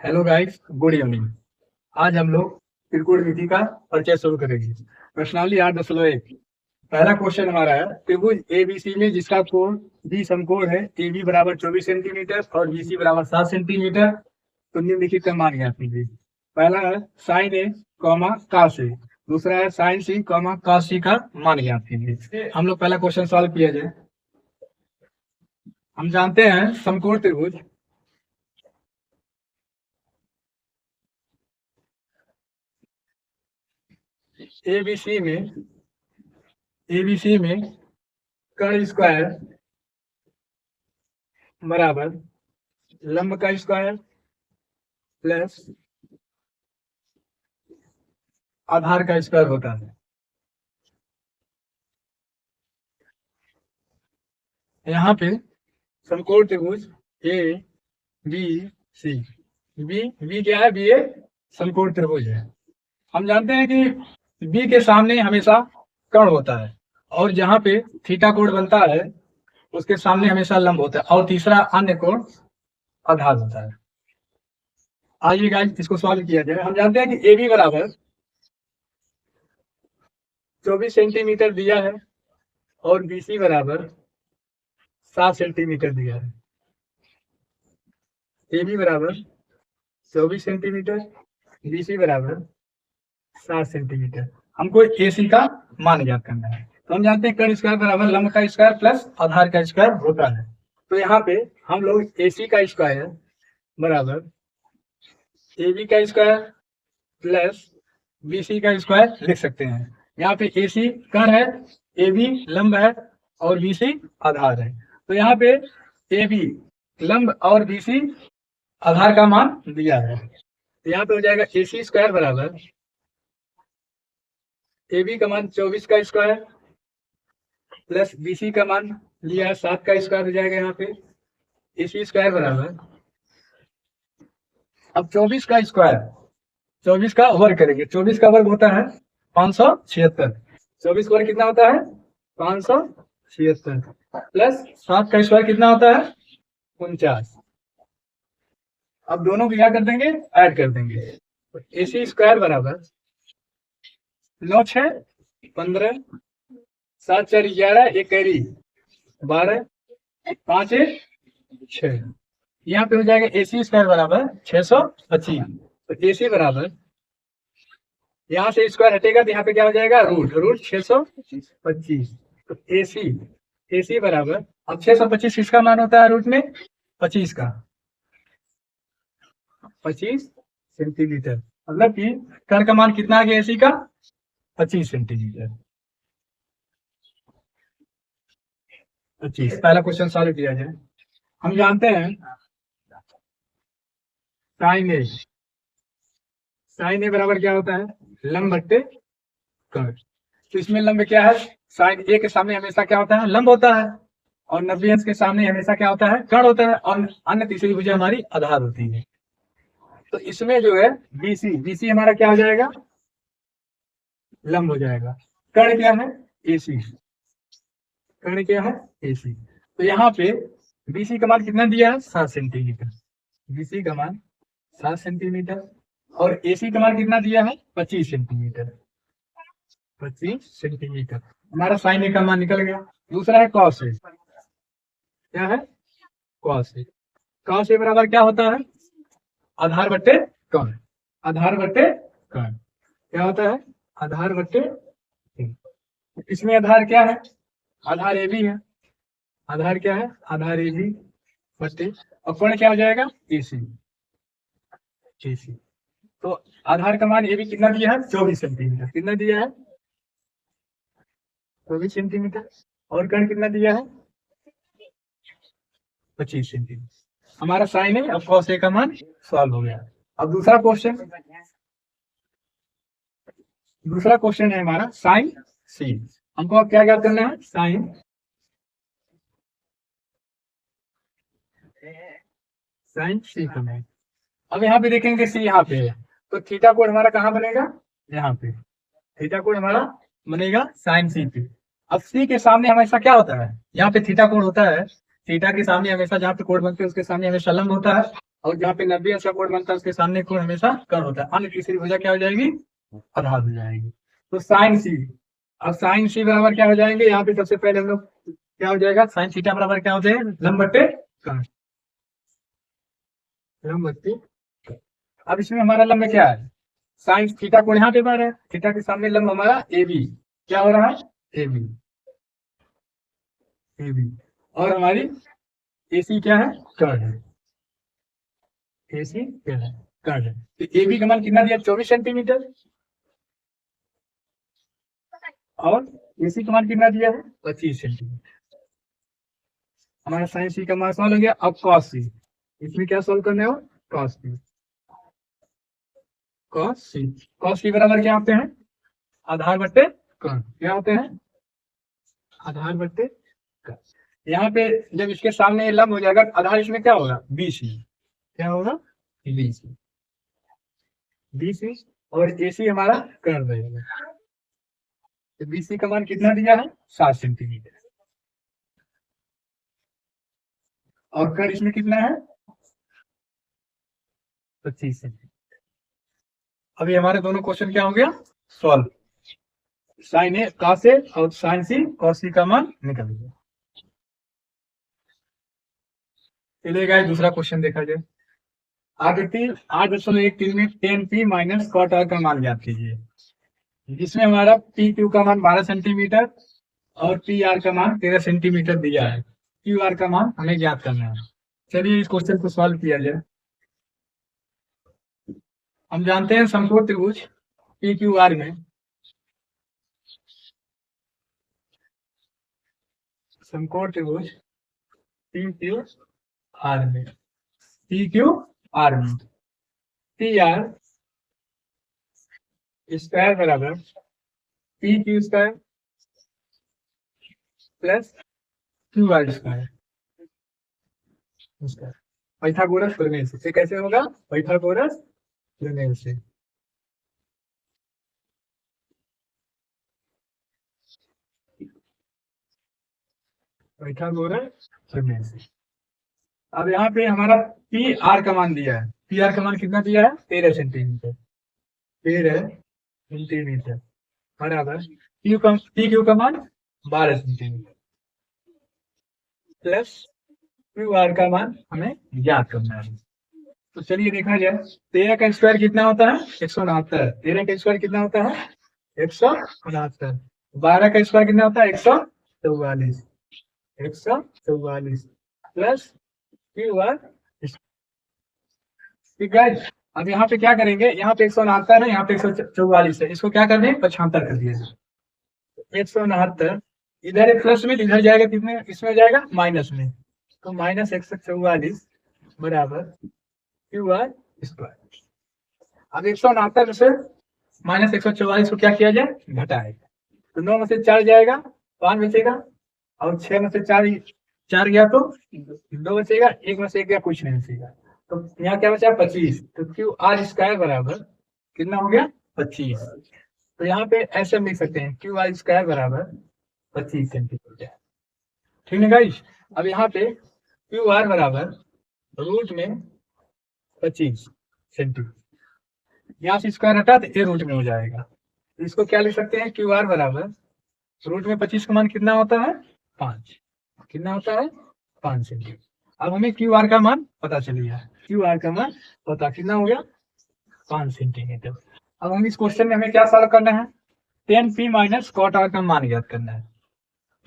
Hello guys, good evening. आज हम लोग त्रिकोणमिति का परिचय शुरू करेंगे। प्रश्नावली 8.1। पहला क्वेश्चन हमारा है, त्रिभुज एबीसी में जिसका कोण बी समकोण है, ए बी बराबर 24 सेंटीमीटर और बी सी बराबर 7 सेंटीमीटर, तो निम्नलिखित का मान ज्ञात कीजिए। पहला है sign A comma cos A, दूसरा है साइन सी कॉमा कॉस सी का मान ज्ञात कीजिए। हम लोग पहला क्वेश्चन सॉल्व किया जाए। हम जानते हैं समकोण त्रिभुज एबीसी में कर्ण स्क्वायर बराबर लंब का स्क्वायर प्लस आधार का स्क्वायर होता है। यहाँ पे समकोण त्रिभुज ए बी सी, बी क्या है? बी ए समकोण त्रिभुज है। हम जानते हैं कि बी के सामने हमेशा कर्ण होता है और जहाँ पे थीटा कोण बनता है उसके सामने हमेशा लंब होता है और तीसरा अन्य कोण आधार होता है। आइए गाइस इसको सॉल्व किया जाए। हम जानते हैं कि ए बी बराबर 24 सेंटीमीटर दिया है और बी सी बराबर 7 सेंटीमीटर दिया है। ए बी बराबर 24 सेंटीमीटर, बी सी बराबर 7 सेंटीमीटर। हमको ए सी का मान ज्ञात करना है। तो हम जानते हैं कर्ण स्क्वायर बराबर लंब का स्क्वायर प्लस आधार का स्क्वायर होता है। तो यहाँ पे हम लोग ए सी का स्क्वायर बराबर ए बी का स्क्वायर प्लस बी सी का स्क्वायर लिख सकते हैं। यहाँ पे ए सी कर्ण है, ए बी लंब है और बी सी आधार है। तो यहाँ पे ए बी लंब और बी सी आधार का मान दिया है। तो यहाँ पे हो जाएगा ए सी स्क्वायर बराबर ए बी का मान 24 का स्क्वायर प्लस बी सी का मान लिया है 7 का स्क्वायर हो जाएगा। यहाँ पे ए सी स्क्वायर बराबर, अब 24 का स्क्वायर 24 का वर्ग करेंगे। 24 का वर्ग होता है 576। 24 का वर्ग कितना होता है? 576 प्लस 7 का स्क्वायर कितना होता है? 49। अब दोनों को क्या कर देंगे? ऐड कर देंगे। तो ए सी स्क्वायर बराबर 9 6 15 7 4 11 1 कैरी 12 5 1 6। यहाँ पे हो जाएगा ए सी स्क्वायर बराबर 625। तो ए सी बराबर, यहाँ से स्क्वायर हटेगा तो यहाँ पे क्या हो जाएगा? रूट 625। तो ए सी बराबर, अब 625 किसका मान होता है रूट में? 25 का, 25 सेंटीमीटर। मतलब कि कर्ण का मान कितना आ गया ए सी का? 25 सेंटीमीटर। 25। पहला क्वेश्चन सॉल्व किया जाए। हम जानते हैं साइन ए बराबर क्या होता है? लंब बट्टे कर्ण। तो इसमें लंब क्या है? साइन ए के सामने हमेशा क्या होता है? लंब होता है और 90 अंश के सामने हमेशा क्या होता है? कर्ण होता है और अन्य तीसरी भुजा हमारी आधार होती है। तो इसमें जो है बीसी हमारा क्या हो जाएगा? लंब हो जाएगा। कर्ण क्या है? एसी। कर्ण क्या है? एसी। तो यहाँ पे बीसी का मान कितना दिया है? 7 सेंटीमीटर। बीसी का मान 7 सेंटीमीटर और एसी का मान कितना दिया है? 25 सेंटीमीटर। 25 सेंटीमीटर हमारा साइन ए का मान निकल गया। दूसरा है कॉस ए। क्या है? Cos A. कॉस ए बराबर क्या होता है? आधार बट्टे कर्ण। आधार बट्टे कर्ण क्या होता है? आधार बट्टे। इसमें आधार क्या है? आधार ए बी है। आधार क्या है? आधार ए बी बट्टे, और कोण क्या हो जाएगा? एसी। एसी। तो आधार का मान ए बी कितना दिया है? 24 सेंटीमीटर। कितना दिया है? 24 सेंटीमीटर। और कर्ण कितना दिया है? 25 सेंटीमीटर। हमारा साइन है और कॉस ए का मान सॉल्व हो गया। अब दूसरा क्वेश्चन है हमारा साइन सी। हमको अब क्या करना है? साइन सी करना है। अब यहाँ पे देखेंगे सी यहाँ पे है तो थीटा कोण हमारा कहाँ बनेगा? यहाँ पे थीटा कोण हमारा बनेगा साइन सी पे। अब सी के सामने हमेशा क्या होता है? यहाँ पे थीटा कोण होता है। थीटा के सामने हमेशा जहाँ पे कोण बनते हैं उसके सामने हमेशा लंब होता है और जहाँ पे 90 अंश का कोण बनता है उसके सामने कोण हमेशा कर्ण होता है। अन्य तीसरी भुजा क्या हो जाएगी, आधार हो जाएगी। तो साइन सी, अब साइन सी बराबर क्या हो जाएंगे, यहाँ पे सबसे पहले हम लोग क्या हो जाएगा, साइन थीटा बराबर क्या होते हैं, लंब बट्टे कर्ण, लंब बट्टे कर्ण। अब इसमें हमारा लंब क्या है, साइन थीटा कोण यहाँ पे बन रहा है, थीटा के सामने लंब हमारा ए बी, क्या हो रहा है, ए बी, ए बी। और हमारी ए सी क्या है, कर्ण है, ए सी क्या है, कर्ण है। तो ए बी का मान कितना दिया, 24 सेंटीमीटर, और ए सी का मान कितना दिया है, 25 सेंटीमीटर। हमारा साइन सी का मान सॉल्व हो गया। अब कॉस सी, इसमें क्या सॉल्व करने हो, कॉस सी, कॉस सी, कॉस सी बराबर क्या होते हैं, आधार बट्टे कर्ण, क्या होते हैं, आधार बट्टे कर्ण। यहाँ पे जब इसके सामने ये लंब हो जाएगा, आधार इसमें क्या होगा, बी सी, क्या होगा, बी सी, बी सी, और ए सी हमारा कर्ण रहेगा। तो बी सी का मान कितना दिया है, 7 सेंटीमीटर, और कर्ण इसमें कितना है, 25 सेंटीमीटर। अभी हमारे दोनों क्वेश्चन क्या हो गया, solve. Sign A cos A और साइन सी कॉस सी का मान निकल गया। चलिए गाइस दूसरा क्वेश्चन देखा जाए। आकृति 8.13 में ten P minus cot R का मान ज्ञात कीजिए, जिसमें हमारा पी क्यू का मान 12 सेंटीमीटर और पी आर का मान 13 सेंटीमीटर दिया है। क्यू आर का मान हमें ज्ञात करना है। चलिए इस क्वेश्चन को सॉल्व किया जाए। हम जानते हैं समकोण त्रिभुज पी क्यू आर में, समकोण त्रिभुज पी क्यू आर में, पी क्यू आर में पी आर स्क्वायर बराबर P Q square plus Q R square, Pythagoras प्रमेय से कैसे होगा, पाइथागोरस प्रमेय से। पाइथागोरस प्रमेय से। अब यहाँ पे हमारा पी आर का मान दिया है, पी आर का मान कितना दिया है, 13 सेंटीमीटर, 13 सेंटीमीटर बराबर पी क्यू का मान 12 सेंटीमीटर प्लस क्यू आर का मान हमें ज्ञात करना है। तो चलिए देखा जाए, 13 का स्क्वायर कितना होता है, 169, 13 का स्क्वायर कितना होता है, 169, 12 का स्क्वायर कितना होता है, 144, 144 प्लस क्यू आर। ठीक है, अब यहाँ पे क्या करेंगे, यहाँ पे 169 है, यहाँ पे 144 है, इसको क्या कर दें, 75 कर दिया जाए। 169 इधर एक प्लस में, इधर जाएगा कितने, इसमें जाएगा माइनस में, तो माइनस 144 बराबर क्यू आर स्क्वायर। अब 169 से माइनस 144 को क्या किया जाए, घटाएगा, तो 9 में से 4 जाएगा, 5 बचेगा, और 6 में से 4 गया तो 2 बचेगा, 1 में से 1 गया, कुछ नहीं बचेगा, तो यहाँ क्या बचा, 25। तो क्यू आर स्क्वायर बराबर कितना हो गया, 25। तो यहाँ पे ऐसे लिख सकते हैं, क्यू आर स्क्वायर बराबर 25 सेंटीमीटर। ठीक है गाइस, अब यहाँ पे क्यू आर बराबर रूट में 25 सेंटीमीटर, यहाँ से स्क्वायर हटा तो ये रूट में हो जाएगा, तो इसको क्या लिख सकते हैं, क्यू आर बराबर रूट में 25 का मान कितना होता है, 5, कितना होता है, 5 सेंटीमीटर। अब हमें क्यू आर का मान पता चल गया, क्यू आर का मान पता कितना हो गया, 5 सेंटीमीटर। अब हम इस क्वेश्चन में हमें क्या सॉल्व करना है, 10p माइनस कॉट आर का मान ज्ञात करना है,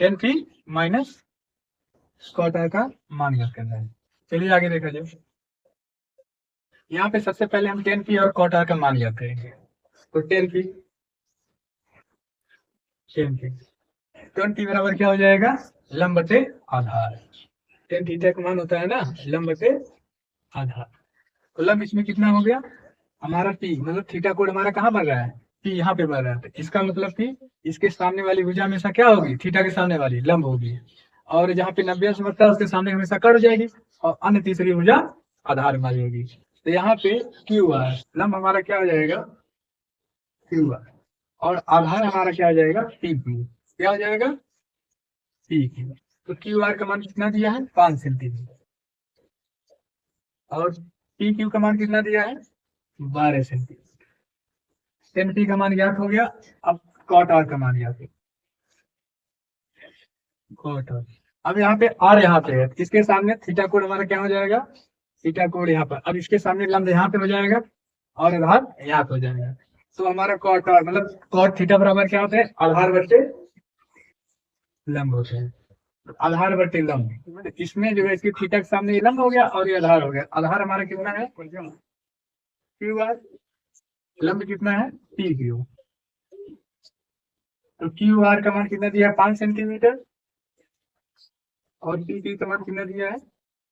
10p माइनस कॉट आर का मान ज्ञात करना है। चलिए आगे देखा जाए। यहाँ पे सबसे पहले हम 10p और कॉट आर का मान ज्ञात करेंगे, तो 10p 20 बराबर क्या हो जाएगा, लंब बटे आधार, 10 थीटा का मान होता है ना लंब बटे आधार। तो लंब इसमें कितना हो गया हमारा p, मतलब थीटा कोण हमारा कहाँ बन रहा है, p यहाँ पे बन रहा है, तो इसका मतलब p इसके सामने वाली भुजा हमेशा क्या होगी, थीटा के सामने वाली लंब होगी, और जहाँ पे 90 अंश बनता है उसके सामने हमेशा कर्ण हो जाएगी, और अन्य तीसरी भुजा आधार हमारी होगी। तो यहाँ पे क्यू आर लंब हमारा क्या हो जाएगा, क्यू आर, और आधार हमारा क्या हो जाएगा, पी क्यू, क्या हो जाएगा, पी क्यू। तो क्यू आर का मान कितना दिया है, 5 सेंटीमीटर, और पी क्यू का मान कितना दिया है 12 सेंटीमीटर। टेन पी का मान ज्ञात हो गया। अब कॉट आर का मान ज्ञात है। कॉट आर, अब यहाँ पे आर यहाँ पे है, इसके सामने थीटा कोड हमारा क्या हो जाएगा, थीटा कोड यहाँ पर। अब इसके सामने लंब यहाँ पे हो जाएगा और आधार यहाँ पे हो जाएगा। तो हमारा कॉट आर मतलब कॉट थीटा बराबर क्या होता है, आधार बटे लंब होता है। आधार बटे लंब, तो इसमें जो है इसकी थीटा के सामने ये लंब हो गया और ये आधार हो गया। आधार हमारा कितना है क्यू आर, लंब कितना है पी क्यू। तो क्यू आर का मान कितना दिया है 5 सेंटीमीटर और पी क्यू का मान कितना दिया है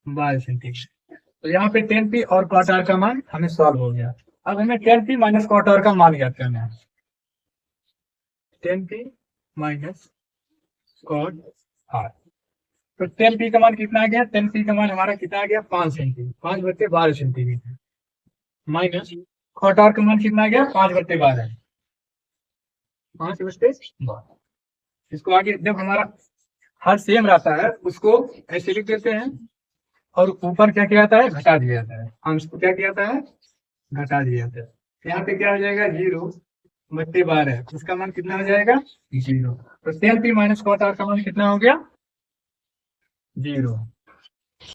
12 सेंटीमीटर। तो यहाँ पे 10 पी और कॉट आर का मान हमें सॉल्व हो गया। अब हमें 10 पी माइनस कॉट आर का मान ज्ञात करना है। 10 पी माइनस कॉट आर, तो 10 पी का मान कितना आ गया, 10 पी का मान हमारा कितना आ गया 5 सेंटीमीटर, 5 बटे 12 सेंटीमीटर माइनस कॉट आर का मान कितना आ गया 5 बटे 12, 5 बटे 12। इसको आगे जब हमारा हर सेम रहता है उसको ऐसे लिख देते हैं और ऊपर क्या किया जाता है घटा दिया जाता है, अंश को क्या किया जाता है घटा दिया जाता है। यहाँ पे क्या हो जाएगा 0 बटे 12, इसका मान कितना हो जाएगा 0। तो 10 पी माइनस कॉट आर का मान कितना हो गया 0।